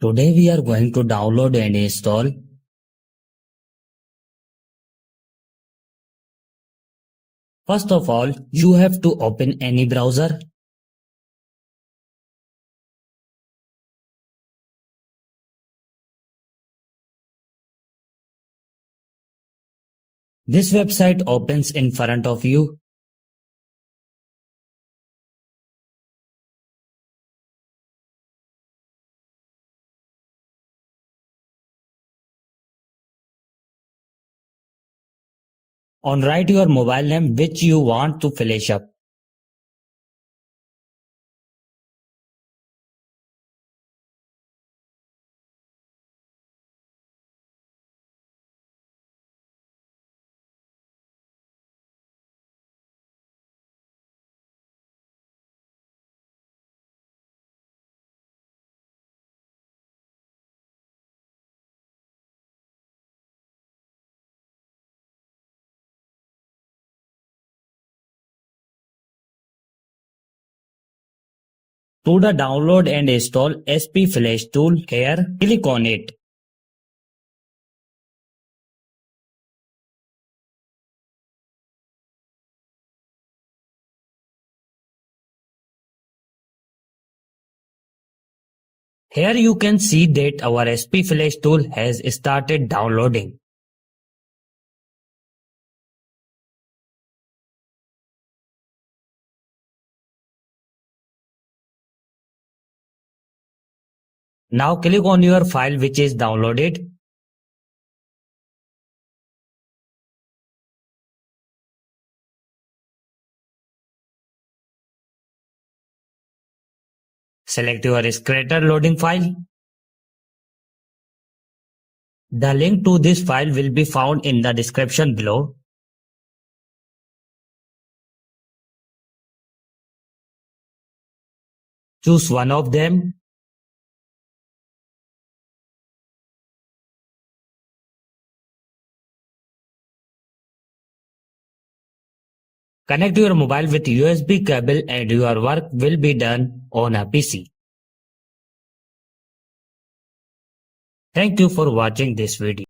Today we are going to download and install. First of all, you have to open any browser. This website opens in front of you. On write your mobile name which you want to flash up. To the download and install SP Flash tool here, click on it. Here you can see that our SP Flash tool has started downloading. Now click on your file which is downloaded. Select your Scratter loading file. The link to this file will be found in the description below. Choose one of them. Connect your mobile with USB cable and your work will be done on a PC. Thank you for watching this video.